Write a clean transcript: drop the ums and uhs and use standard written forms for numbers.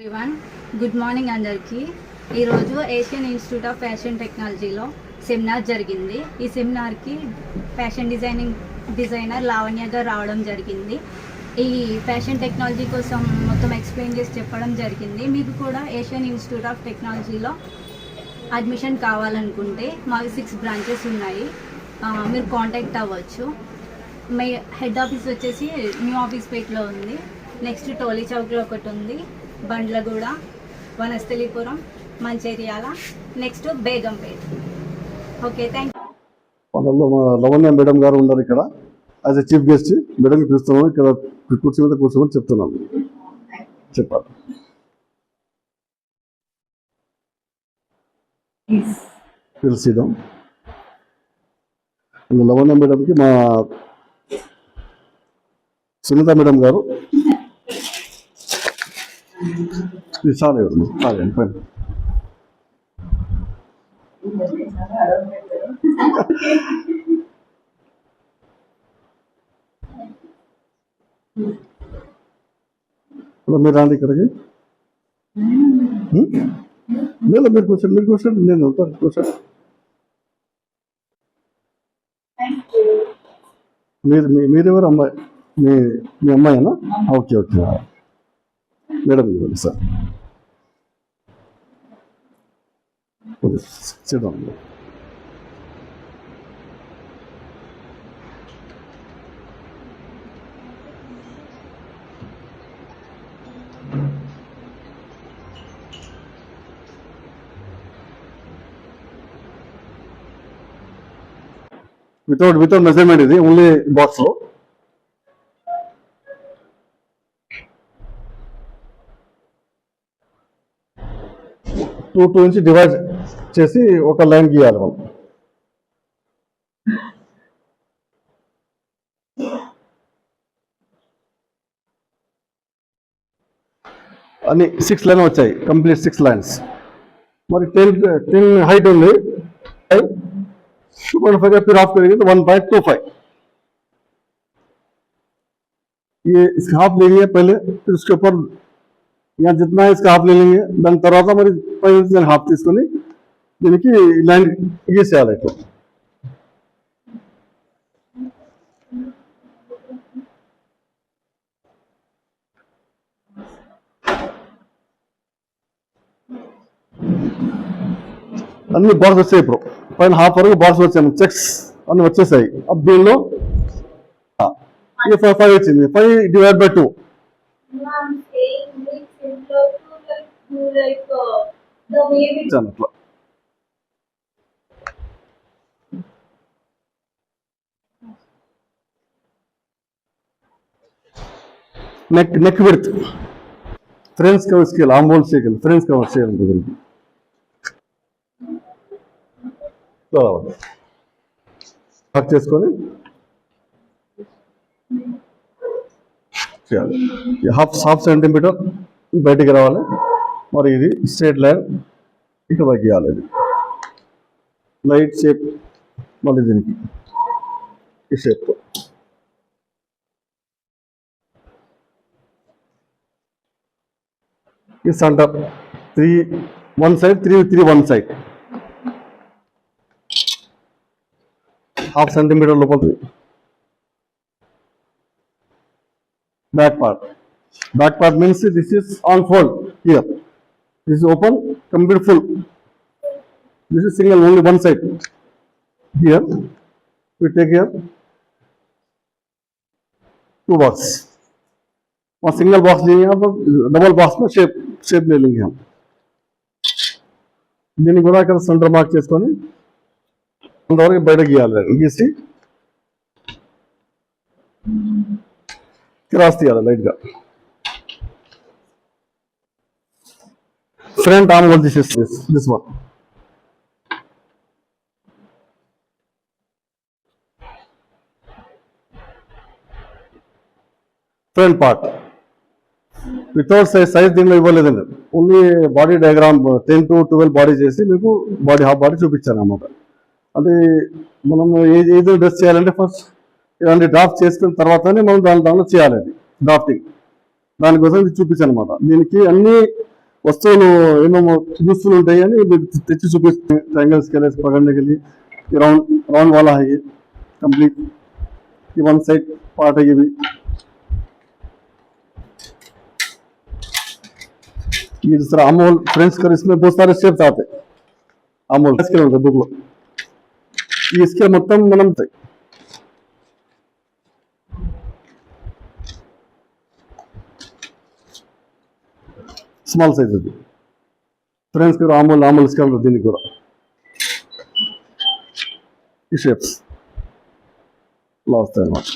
Everyone, good morning అందరికీ. ఈరోజు Asian institute of fashion టెక్నాలజీలో సెమినార్ జరిగింది. ఈ సెమినార్కి ఫ్యాషన్ డిజైనర్ లావణ్య గారు రావడం జరిగింది. ఈ ఫ్యాషన్ టెక్నాలజీ కోసం మొత్తం ఎక్స్ప్లెయిన్ చేసి చెప్పడం జరిగింది. మీకు కూడా ఏషియన్ ఇన్స్టిట్యూట్ ఆఫ్ టెక్నాలజీలో అడ్మిషన్ కావాలనుకుంటే మాకు 6 బ్రాంచెస్ ఉన్నాయి. మీరు కాంటాక్ట్ అవ్వచ్చు. మై హెడ్ ఆఫీస్ వచ్చేసి న్యూ ఆఫీస్ పేట్లో ఉంది. నెక్స్ట్ టోలీ చౌక్లో ఒకటి ఉంది, Bandlaguda, Vanasthalipuram, Mancherial, next Begumpet. Okay, thank you. Lavanya madam గారు ఉన్నారు ఇక్కడ as a chief guest. Madam పిలుస్తున్నాము, ఇక్కడ కుర్చీ మీద కూర్చోమని చెప్తున్నాము. చెప్పాలి. పిలిచిదాం. లవణ్య మేడంకి మా సునీత మేడం గారు చాలే పైన మీరు రాండి ఇక్కడికి. లేదు, మీరు కూర్చోండి, నేను వెళ్తాను. కూర్చోండి. మీరెవరు? అమ్మాయి? మీ అమ్మాయినా? ఓకే. మేడం ఇవ్వండి సార్. చూడండి. వితౌట్ మెజర్మెంట్, ఇది ఓన్లీ బాక్స్ లో. టూ నుంచి డివైడ్ చేసి ఒక లైన్ గీయాలి మనం. అన్ని 6 లైన్ వచ్చాయి, కంప్లీట్ 6 లైన్స్. మరి 10 హైట్ ఉంది, 2.5 फिर हाफ करेंगे तो 1.25. ये इसका हाफ लेंगे पहले, फिर उसके ऊपर यहाँ जितना है इसका हाफ ले लेंगे. దాని తర్వాత మరి పైన హాఫ్ తీసుకొని దీనికి లైన్ గీసేయాలి. ఇప్పుడు అన్ని బార్స్ వచ్చాయి. ఇప్పుడు పైన హాఫ్ వరకు బార్స్ వచ్చాయి, చెక్స్ అన్ని వచ్చేసాయి. అప్పుడు దీనిలో 5 వచ్చింది. 5 డివైడ్ బై 2. అట్లా neck width, friends cover scale, ఆంబోల్ స్కేల్, ఫ్రెండ్స్ కవర్ స్కేల్ ఉంటుంది. కట్ చేసుకొని చేయాలి. హాఫ్ సెంటీమీటర్ బయటికి రావాలి. మరి ఇది స్ట్రేట్ లైన్ ఇక్కడ గీయాలి. ఇది లైట్ షేప్, మళ్ళీ దీనికి ఈ షేప్. ఈ centre 3 1 side, 3 1 side, half centimetre లోపల. Back part means this is on fold here. This is open, complete full. This is single, only one side. Here we take here 2 box. और single box लेंगे यहाँ पर, double box में shape ले लेंगे हम. దీన్ని కూడా ఇక్కడ సెంటర్ మార్క్ చేసుకొని అంతవరకు బయట గీయాలి. గీసి క్రాస్ తీయాలి లైట్ గా. ఫ్రంట్ ఆర్మ్ హోల్ తీసేసి this one. Front part without size దీనిలో ఇవ్వలేదండి. Only body diagram 10 to 12 body చేసి మీకు హాఫ్ బాడీ చూపించాను అన్నమాట. అంటే మనం ఏదో డ్రెస్ చేయాలంటే ఫస్ట్ ఇలాంటి డ్రాఫ్ట్ చేసుకున్న తర్వాతనే మనం దానిలో చేయాలి. అది డ్రాఫ్టింగ్ దానికోసం ఇది చూపించాను అనమాట. దీనికి అన్ని వస్తువులు ఏమేమో యూస్ఫుల్ ఉంటాయి అని మీరు తెచ్చి చూపిస్తాం. ट्रायंगल स्केल पकड़ने के लिए राउंड राउंड वाला है ये कंप्लीट, ये वन साइड पार्ट है ये भी। ये जिस तरह अमूल फ्रेंच कर, इसमें बहुत सारे शेप्स आते हैं। अमूल स्केल होता है बुक लो, ये स्केल మొత్తం మనం స్మాల్ సైజ్ ఇది ఫ్రెండ్స్ కూడా అమూల్ స్కేల్ దీనికి కూడా ఈ షేప్స్ ఇలా వస్తాయి అన్నమాట.